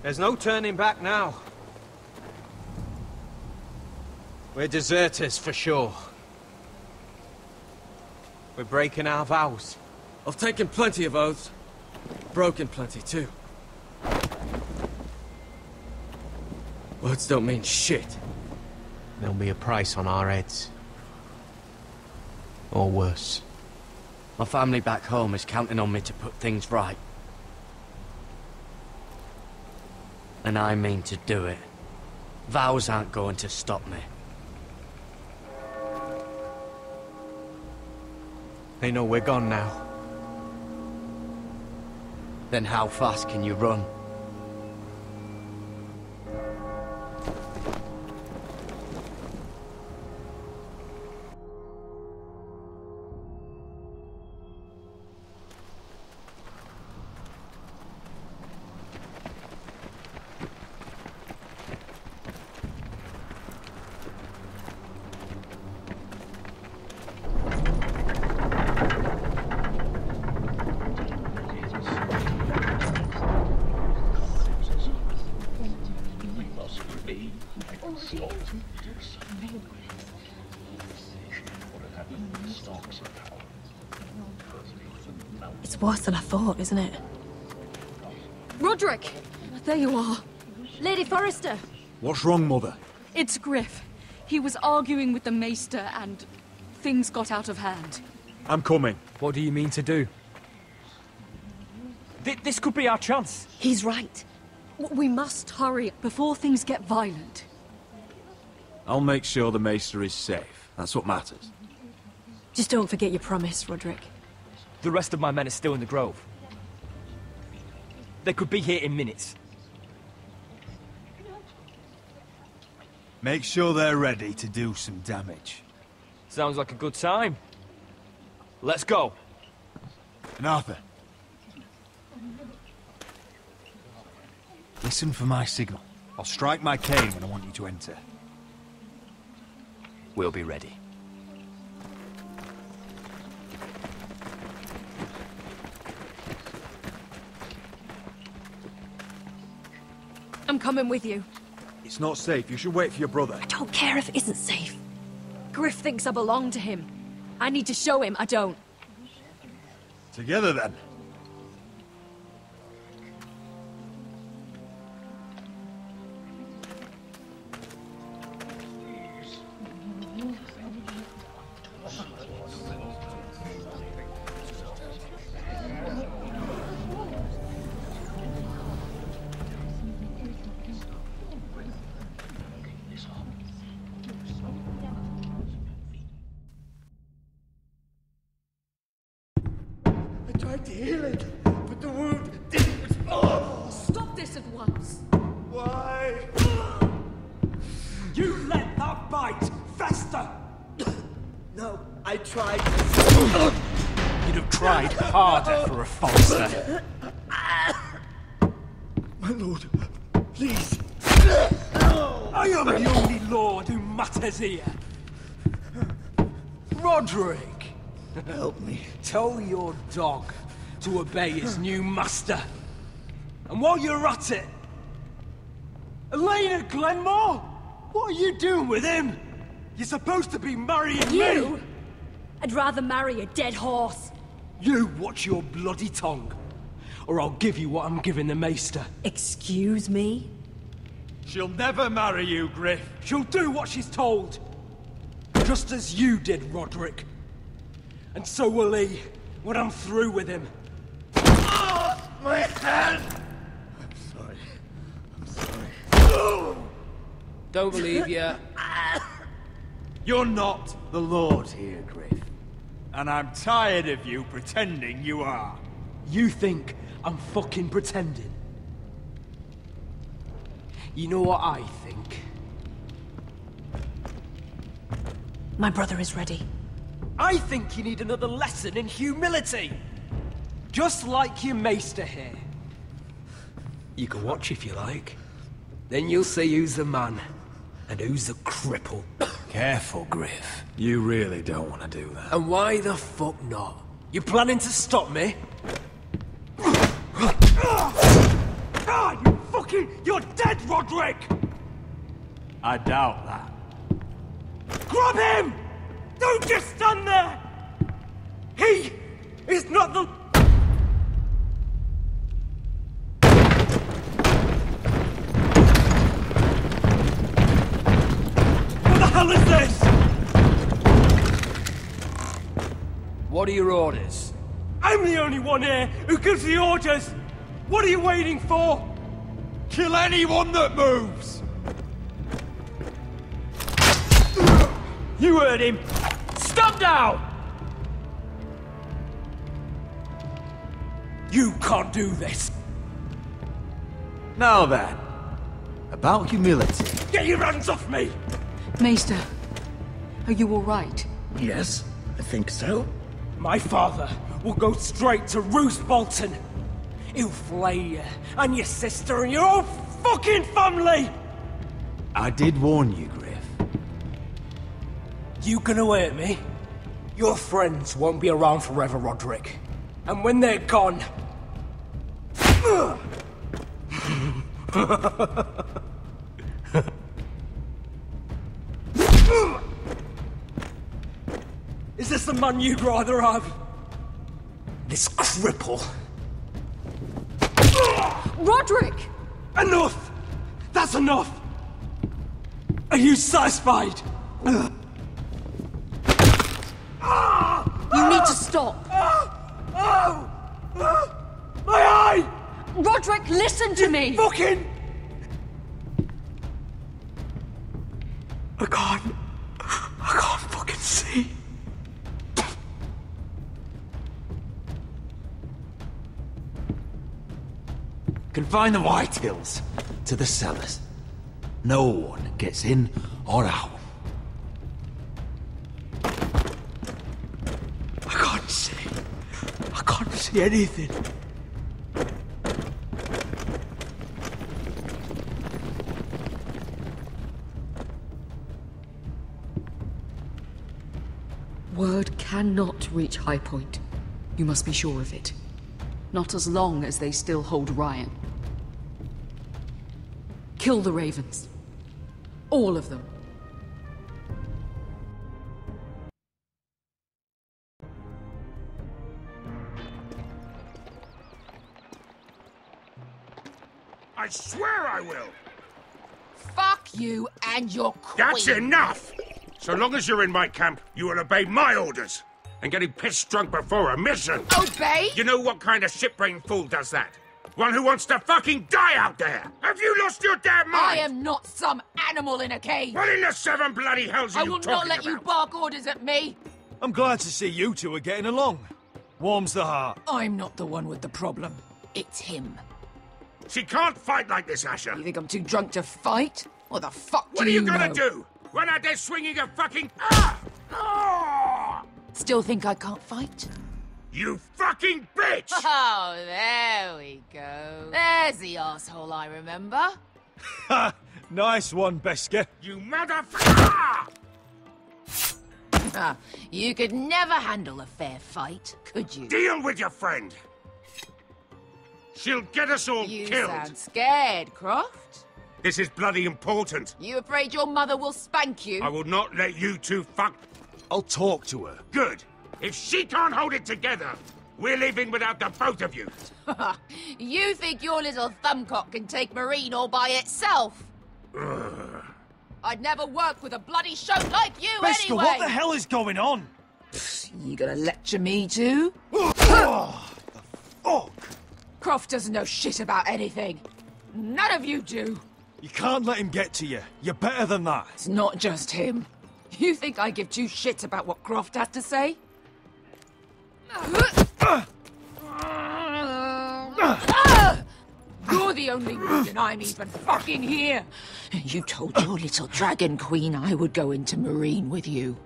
There's no turning back now. We're deserters for sure. We're breaking our vows. I've taken plenty of oaths. Broken plenty too. Words don't mean shit. There'll be a price on our heads. Or worse. My family back home is counting on me to put things right. And I mean to do it. Vows aren't going to stop me. They know we're gone now. Then how fast can you run? It's worse than I thought, isn't it? Roderick! There you are. Lady Forrester! What's wrong, Mother? It's Griff. He was arguing with the Maester and things got out of hand. I'm coming. What do you mean to do? This could be our chance. He's right. We must hurry before things get violent. I'll make sure the Maester is safe. That's what matters. Just don't forget your promise, Roderick. The rest of my men are still in the grove. They could be here in minutes. Make sure they're ready to do some damage. Sounds like a good time. Let's go. And Arthur, listen for my signal. I'll strike my cane when I want you to enter. We'll be ready. I'm coming with you. It's not safe. You should wait for your brother. I don't care if it isn't safe. Griff thinks I belong to him. I need to show him I don't. Together, then. Stop this at once. Why? You let that bite fester! No, I tried. You'd have tried harder for a Forrester. My lord, please. I am the only lord who matters here. Roderick! Help me. Tell your dog to obey his new master. And while you're at it... Elena Glenmore? What are you doing with him? You're supposed to be marrying You? me! I'd rather marry a dead horse. You watch your bloody tongue, or I'll give you what I'm giving the Maester. Excuse me? She'll never marry you, Griff. She'll do what she's told. Just as you did, Roderick. And so will he, when I'm through with him. My hand! I'm sorry. Don't believe ya. You're not the Lord here, Griff. And I'm tired of you pretending you are. You think I'm fucking pretending? You know what I think? My brother is ready. I think you need another lesson in humility. Just like your Maester here. You can watch if you like. Then you'll see who's the man, and who's the cripple. Careful, Griff. You really don't want to do that. And why the fuck not? You planning to stop me? Ah, you fucking You're dead, Roderick! I doubt that. Grab him! Don't just stand there! He is not the... What the hell is this? What are your orders? I'm the only one here who gives the orders! What are you waiting for? Kill anyone that moves! You heard him! Stop now! You can't do this! Now then, about humility. Get your hands off me! Maester, are you all right? Yes, I think so. My father will go straight to Roose Bolton. He'll flay you, and your sister, and your whole fucking family! I did warn you, Griff. You can hurt me. Your friends won't be around forever, Roderick. And when they're gone... Is this the man you'd rather have? This cripple? Roderick! Enough! That's enough! Are you satisfied? You need to stop! My eye! Roderick, listen to me! Fucking... I can't fucking see. Confine the Whitehills to the cellars. No one gets in or out. I can't see anything. Word cannot reach High Point. You must be sure of it. Not as long as they still hold Ryan. Kill the Ravens. All of them. I swear I will! Fuck you and your queen. That's enough! So long as you're in my camp, you will obey my orders. And getting pissed drunk before a mission. Obey? You know what kind of shit-brained fool does that? One who wants to fucking die out there! Have you lost your damn mind? I am not some animal in a cage. What in the seven bloody hells are I you will talking not let about? you bark orders at me. I'm glad to see you two are getting along. Warms the heart. I'm not the one with the problem. It's him. She can't fight like this, Asher. You think I'm too drunk to fight? What the fuck What do are you know? gonna do? Run out there swinging a fucking... Ah! Ah! Still think I can't fight? You fucking bitch! Oh, there we go. There's the asshole I remember. Ha! Nice one, Beska. You motherfucker! You could never handle a fair fight, could you? Deal with your friend. She'll get us all You killed. sound scared, Croft. This is bloody important. You afraid your mother will spank you? I will not let you two fuck... I'll talk to her. Good. If she can't hold it together, we're leaving without the both of you. You think your little thumbcock can take Marine all by itself? I'd never work with a bloody show like you Beska, anyway! what the hell is going on? You gonna lecture me too? Oh, the fuck? Croft doesn't know shit about anything. None of you do. You can't let him get to you. You're better than that. It's not just him. You think I give two shits about what Croft has to say? You're the only reason I'm even fucking here. You told your little dragon queen I would go into Marine with you.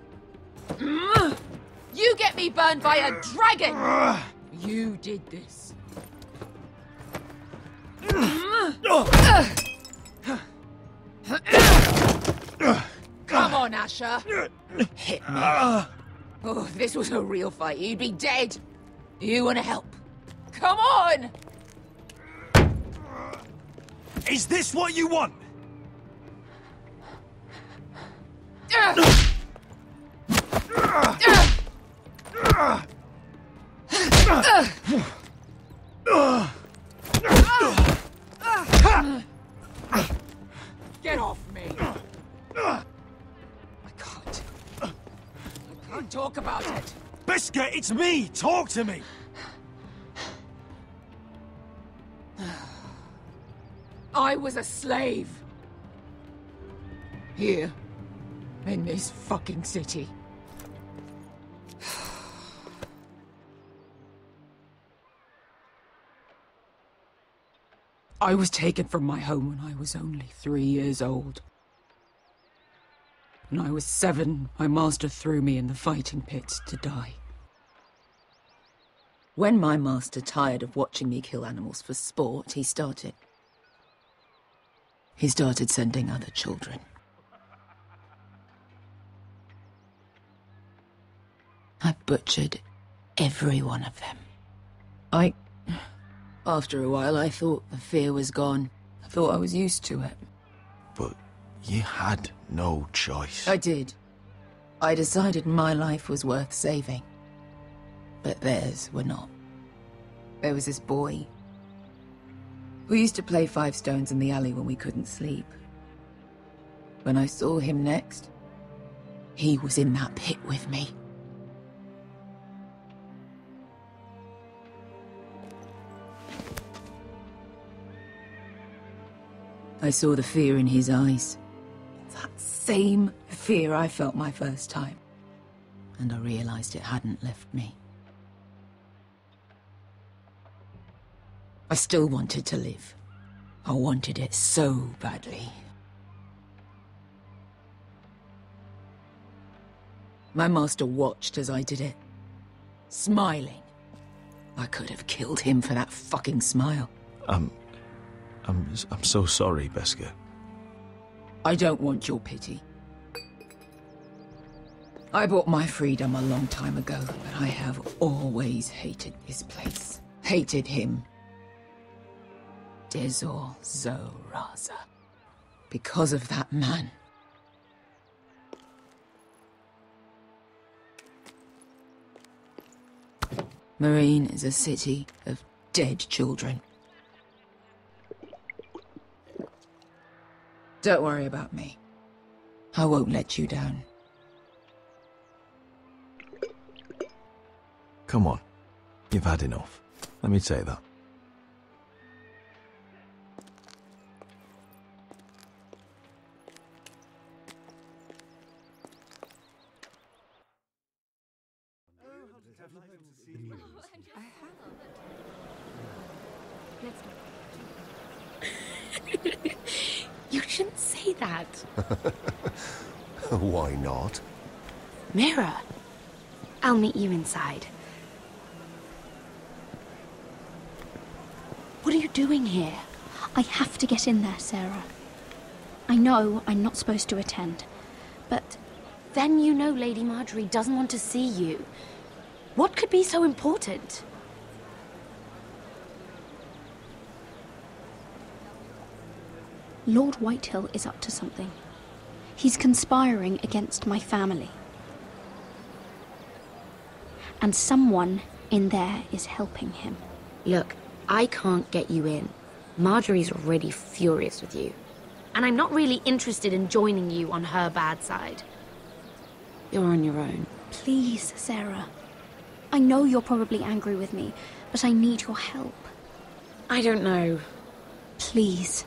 You get me burned by a dragon! You did this. Come on, Asher. Hit me. Oh, if this was a real fight, you'd be dead. You want to help? Come on! Is this what you want? Get off me! I can't talk about it. Biscuit, it's me! Talk to me! I was a slave. Here. In this fucking city. I was taken from my home when I was only 3 years old. When I was 7, my master threw me in the fighting pits to die. When my master tired of watching me kill animals for sport, he started sending other children. I butchered every one of them. After a while, I thought the fear was gone. I thought I was used to it. But you had no choice. I did. I decided my life was worth saving. But theirs were not. There was this boy. We used to play 5 stones in the alley when we couldn't sleep. When I saw him next, he was in that pit with me. I saw the fear in his eyes. That same fear I felt my first time. And I realized it hadn't left me. I still wanted to live. I wanted it so badly. My master watched as I did it, smiling. I could have killed him for that fucking smile. I'm so sorry, Beskar. I don't want your pity. I bought my freedom a long time ago, but I have always hated this place. Hated him. Dezor Zoraza. Because of that man. Marine is a city of dead children. Don't worry about me. I won't let you down. Come on. You've had enough. Let me say that. You shouldn't say that. Why not? Mira, I'll meet you inside. What are you doing here? I have to get in there, Sarah. I know I'm not supposed to attend, but... Then you know Lady Marjorie doesn't want to see you. What could be so important? Lord Whitehill is up to something. He's conspiring against my family. And someone in there is helping him. Look, I can't get you in. Marjorie's already furious with you. And I'm not really interested in joining you on her bad side. You're on your own. Please, Sarah. I know you're probably angry with me, but I need your help. I don't know. Please.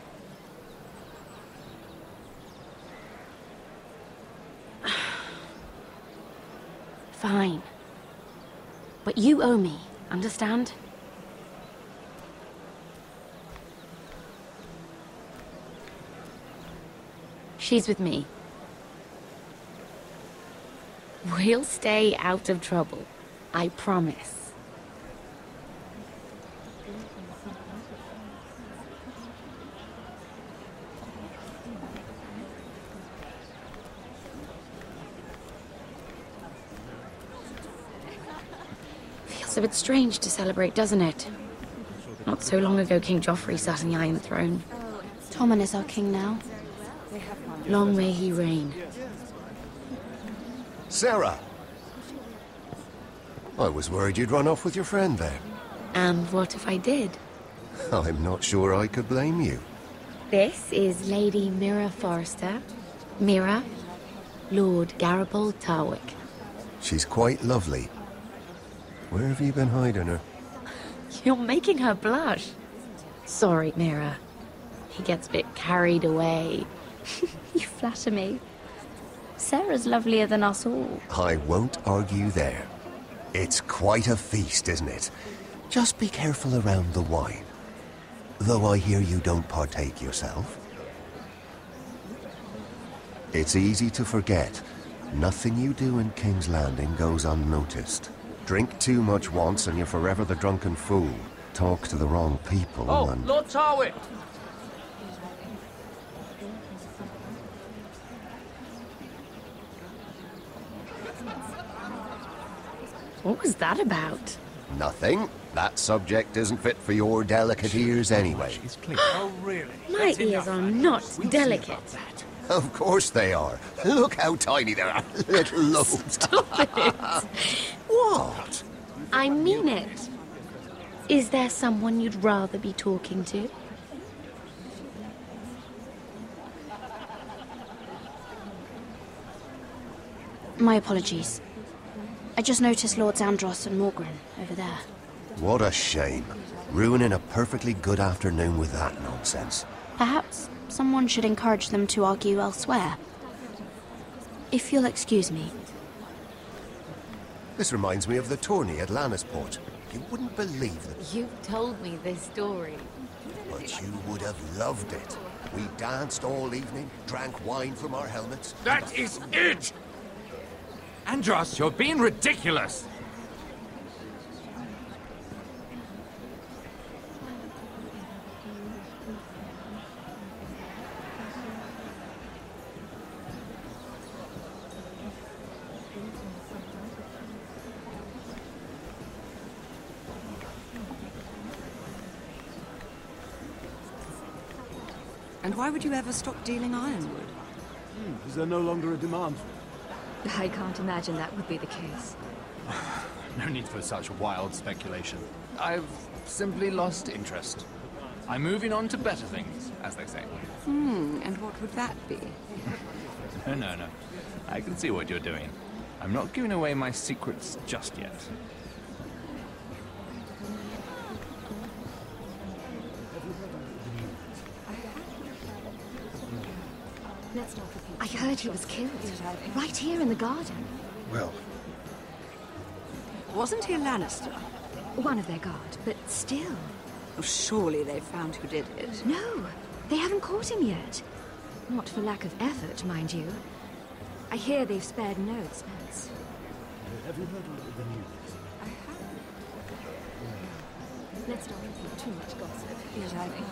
Fine. But you owe me, understand? She's with me. We'll stay out of trouble. I promise. Feels a bit strange to celebrate, doesn't it? Not so long ago, King Joffrey sat on the Iron Throne. Tommen is our king now. Long may he reign. Sarah! I was worried you'd run off with your friend there. And what if I did? I'm not sure I could blame you. This is Lady Mira Forrester. Mira, Lord Garibald Tarwick. She's quite lovely. Where have you been hiding her? You're making her blush. Sorry, Mira. He gets a bit carried away. You flatter me. Sarah's lovelier than us all. I won't argue there. It's quite a feast, isn't it? Just be careful around the wine. Though I hear you don't partake yourself. It's easy to forget. Nothing you do in King's Landing goes unnoticed. Drink too much once and you're forever the drunken fool. Talk to the wrong people and... Lord Tarwick! What was that about? Nothing. That subject isn't fit for your delicate ears anyway. Oh, really? My ears are not delicate. Of course they are. Look how tiny they are. Little lobes. Stop it. What? I mean it. Is there someone you'd rather be talking to? My apologies. I just noticed Lords Andros and Morgren over there. What a shame. Ruining a perfectly good afternoon with that nonsense. Perhaps someone should encourage them to argue elsewhere. If you'll excuse me. This reminds me of the tourney at Lannisport. You wouldn't believe it. You've told me this story. But you would have loved it. We danced all evening, drank wine from our helmets. That is it! Andros, you're being ridiculous! And why would you ever stop dealing ironwood? Is there no longer a demand for it? I can't imagine that would be the case. No need for such wild speculation. I've simply lost interest. I'm moving on to better things, as they say. And what would that be? No. I can see what you're doing. I'm not giving away my secrets just yet. I heard he was killed. Right here in the garden. Well... Wasn't he a Lannister? One of their guard, but still. Oh, surely they found who did it. No, they haven't caught him yet. Not for lack of effort, mind you. I hear they've spared no expense. Have you heard of the news? I have. Let's not repeat too much gossip. Yes, I think.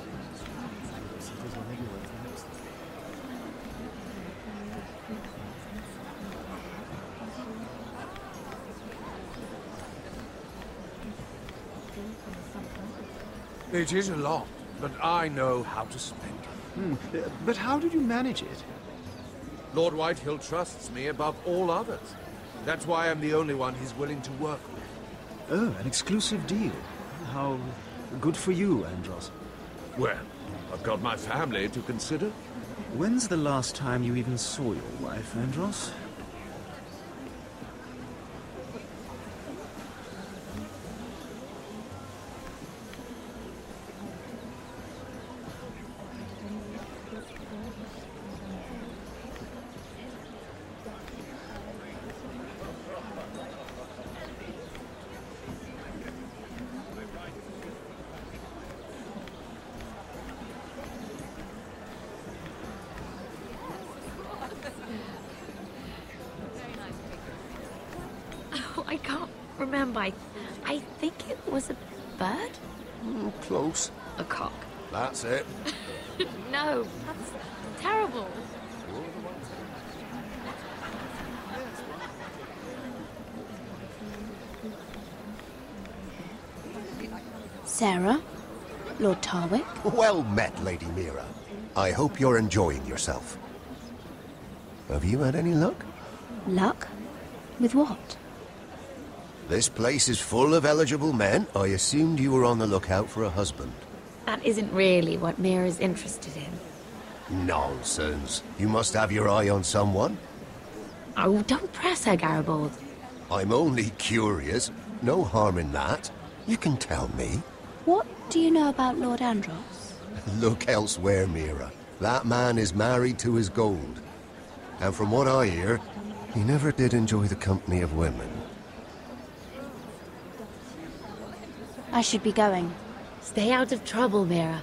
It is a lot, but I know how to spend it. But how did you manage it? Lord Whitehill trusts me above all others. That's why I'm the only one he's willing to work with. Oh, an exclusive deal. How good for you, Andros. Well, I've got my family to consider. When's the last time you even saw your wife, Andros? I can't remember. I think it was a bird? Close. A cock. That's it. No, that's terrible. Sarah? Lord Tarwick? Well met, Lady Mira. I hope you're enjoying yourself. Have you had any luck? Luck? With what? This place is full of eligible men. I assumed you were on the lookout for a husband. That isn't really what Mira's interested in. Nonsense. You must have your eye on someone. Oh, don't press her, Garibaldi. I'm only curious. No harm in that. You can tell me. What do you know about Lord Andros? Look elsewhere, Mira. That man is married to his gold. And from what I hear, he never did enjoy the company of women. I should be going. Stay out of trouble, Mira.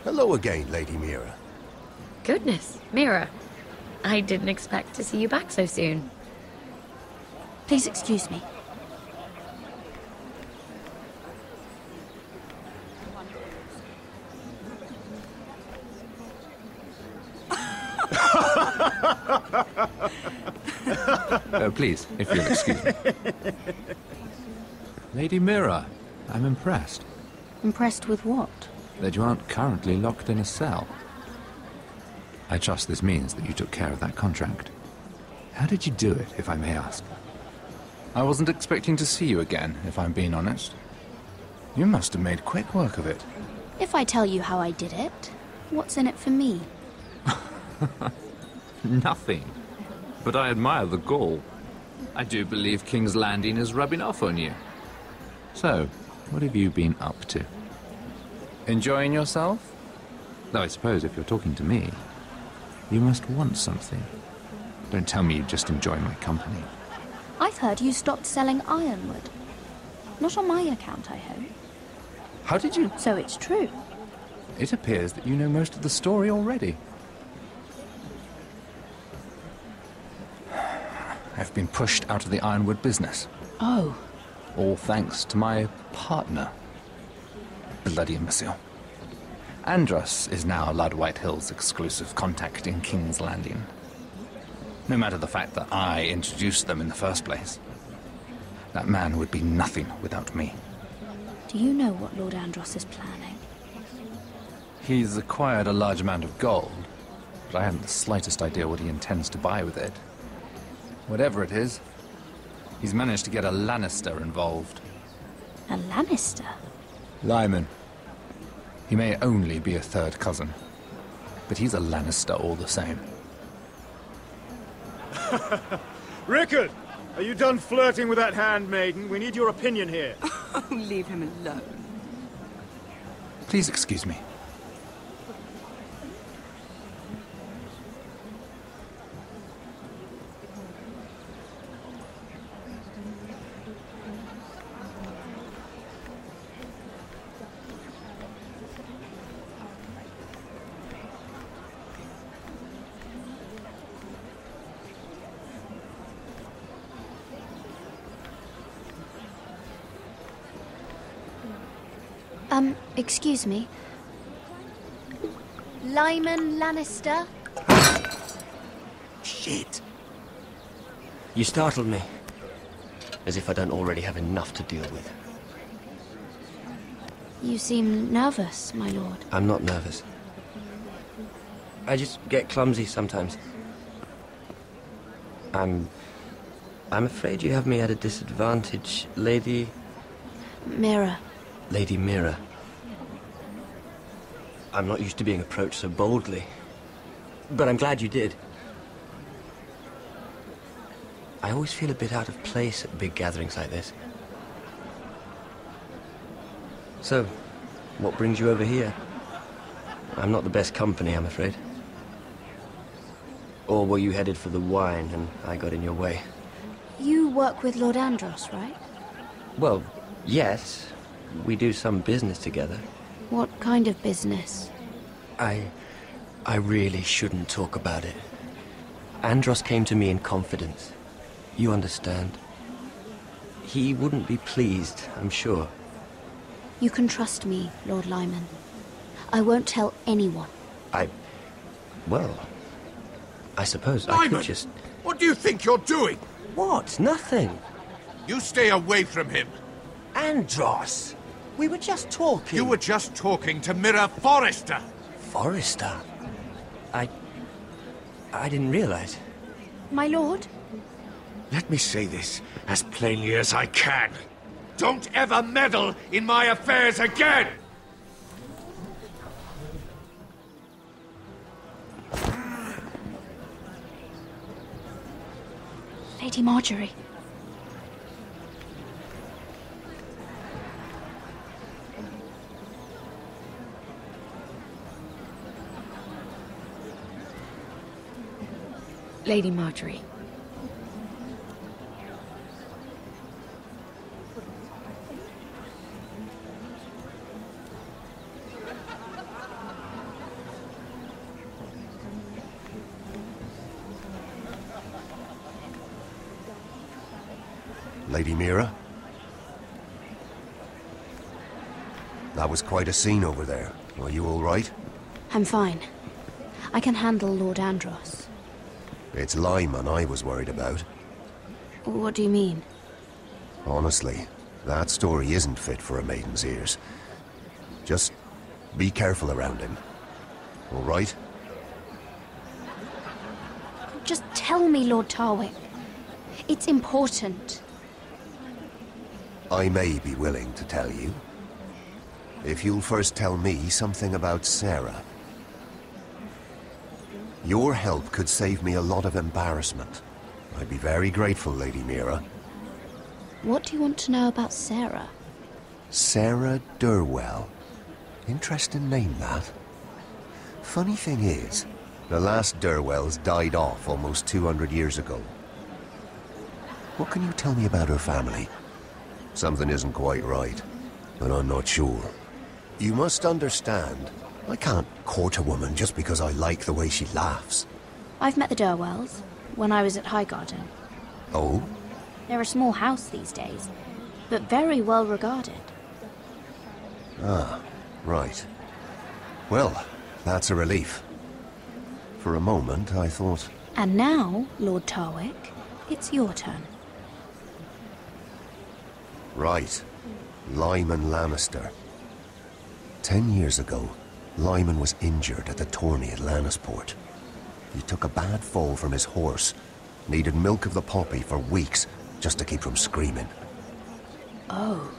Hello again, Lady Mira. Goodness, Mira. I didn't expect to see you back so soon. Please excuse me. Please, if you'll excuse me. Lady Mira, I'm impressed. Impressed with what? That you aren't currently locked in a cell. I trust this means that you took care of that contract. How did you do it, if I may ask? I wasn't expecting to see you again, if I'm being honest. You must have made quick work of it. If I tell you how I did it, what's in it for me? Nothing. But I admire the gall. I do believe King's Landing is rubbing off on you. So, what have you been up to? Enjoying yourself? Though I suppose if you're talking to me, you must want something. Don't tell me you just enjoy my company. I've heard you stopped selling ironwood. Not on my account, I hope. How did you... So it's true. It appears that you know most of the story already. I've been pushed out of the ironwood business. Oh. All thanks to my partner. Bloody imbecile. Andros is now Lud Whitehill's exclusive contact in King's Landing. No matter the fact that I introduced them in the first place. That man would be nothing without me. Do you know what Lord Andros is planning? He's acquired a large amount of gold, but I haven't the slightest idea what he intends to buy with it. Whatever it is, he's managed to get a Lannister involved. A Lannister? Lyman. He may only be a third cousin, but he's a Lannister all the same. Rickard! Are you done flirting with that handmaiden? We need your opinion here. Oh, leave him alone. Please excuse me. Excuse me. Lyman Lannister? Shit. You startled me. As if I don't already have enough to deal with. You seem nervous, my lord. I'm not nervous. I just get clumsy sometimes. I'm afraid you have me at a disadvantage, Lady... Mira. Lady Mira. I'm not used to being approached so boldly. But I'm glad you did. I always feel a bit out of place at big gatherings like this. So, what brings you over here? I'm not the best company, I'm afraid. Or were you headed for the wine and I got in your way? You work with Lord Andros, right? Well, yes. We do some business together. What kind of business? I really shouldn't talk about it. Andros came to me in confidence. You understand? He wouldn't be pleased, I'm sure. You can trust me, Lord Lyman. I won't tell anyone. Well, I suppose Lyman, I could just... What do you think you're doing? What? Nothing. You stay away from him. Andros! We were just talking. You were just talking to Mirror Forrester. Forrester? I didn't realize. My lord? Let me say this as plainly as I can. Don't ever meddle in my affairs again! Lady Marjorie. Lady Marjorie. Lady Mira? That was quite a scene over there. Are you all right? I'm fine. I can handle Lord Andros. It's Lyman I was worried about. What do you mean? Honestly, that story isn't fit for a maiden's ears. Just be careful around him. All right? Just tell me, Lord Tarwick. It's important. I may be willing to tell you. If you'll first tell me something about Sarah. Your help could save me a lot of embarrassment. I'd be very grateful, Lady Mira. What do you want to know about Sarah? Sarah Durwell. Interesting name, that. Funny thing is, the last Durwells died off almost 200 years ago. What can you tell me about her family? Something isn't quite right, but I'm not sure. You must understand, I can't court a woman just because I like the way she laughs. I've met the Durwells when I was at Highgarden. Oh? They're a small house these days, but very well regarded. Ah, right. Well, that's a relief. For a moment, I thought... And now, Lord Tarwick, it's your turn. Right. Lyman Lannister. 10 years ago, Lyman was injured at the tourney at Lannisport. He took a bad fall from his horse, needed milk of the poppy for weeks just to keep from screaming. Oh.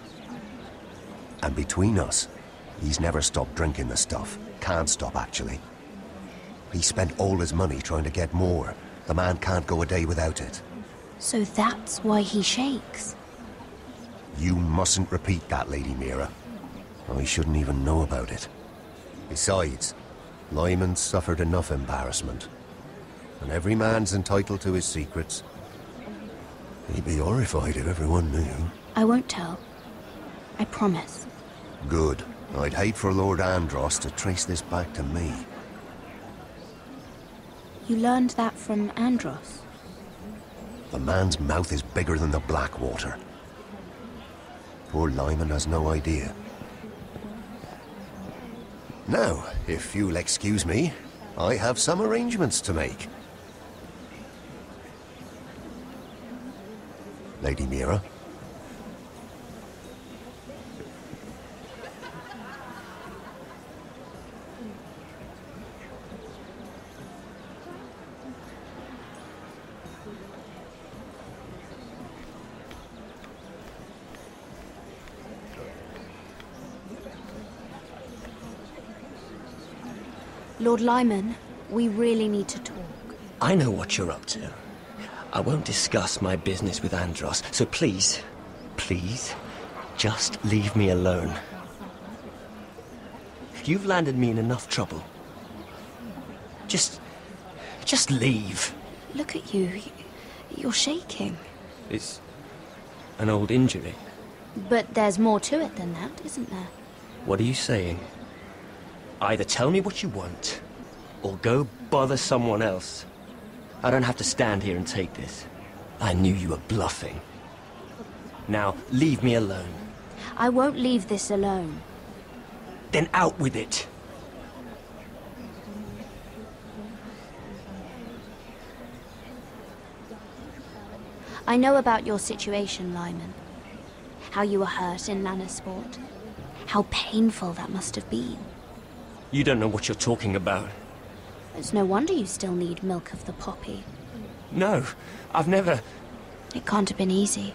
And between us, he's never stopped drinking the stuff. Can't stop, actually. He spent all his money trying to get more. The man can't go a day without it. So that's why he shakes. You mustn't repeat that, Lady Mira. I shouldn't even know about it. Besides, Lyman suffered enough embarrassment. And every man's entitled to his secrets. He'd be horrified if everyone knew. I won't tell. I promise. Good. I'd hate for Lord Andros to trace this back to me. You learned that from Andros? The man's mouth is bigger than the Blackwater. Poor Lyman has no idea. Now, if you'll excuse me, I have some arrangements to make. Lady Mira? Lord Lyman, we really need to talk. I know what you're up to. I won't discuss my business with Andros, so please, just leave me alone. You've landed me in enough trouble. Just leave. Look at you. You're shaking. It's an old injury. But there's more to it than that, isn't there? What are you saying? Either tell me what you want, or go bother someone else. I don't have to stand here and take this. I knew you were bluffing. Now, leave me alone. I won't leave this alone. Then out with it. I know about your situation, Lyman. How you were hurt in Lannisport. How painful that must have been. You don't know what you're talking about. It's no wonder you still need milk of the poppy. No, I've never... It can't have been easy.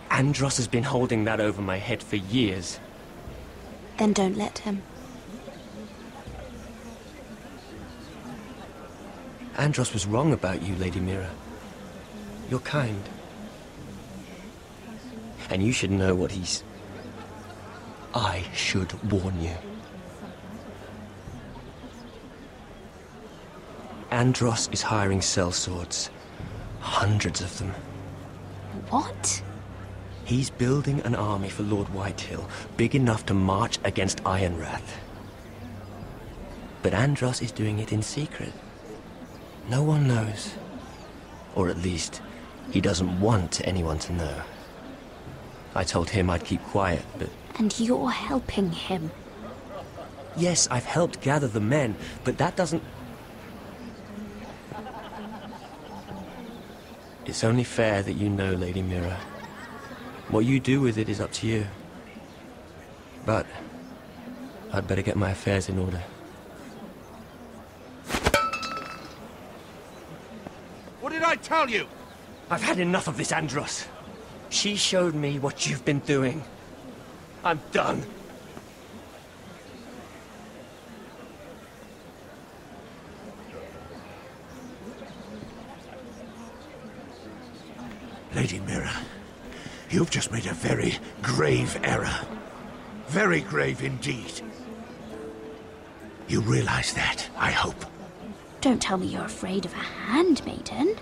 Andros has been holding that over my head for years. Then don't let him. Andros was wrong about you, Lady Mira. You're kind. And you should know what he's... I should warn you. Andros is hiring sellswords. Hundreds of them. What? He's building an army for Lord Whitehill, big enough to march against Ironrath. But Andros is doing it in secret. No one knows. Or at least, he doesn't want anyone to know. I told him I'd keep quiet, but... And you're helping him. Yes, I've helped gather the men, but that doesn't... It's only fair that you know, Lady Mira. What you do with it is up to you. But I'd better get my affairs in order. What did I tell you? I've had enough of this, Andros. She showed me what you've been doing. I'm done. Lady Mira, you've just made a very grave error. Very grave indeed. You realize that, I hope. Don't tell me you're afraid of a handmaiden.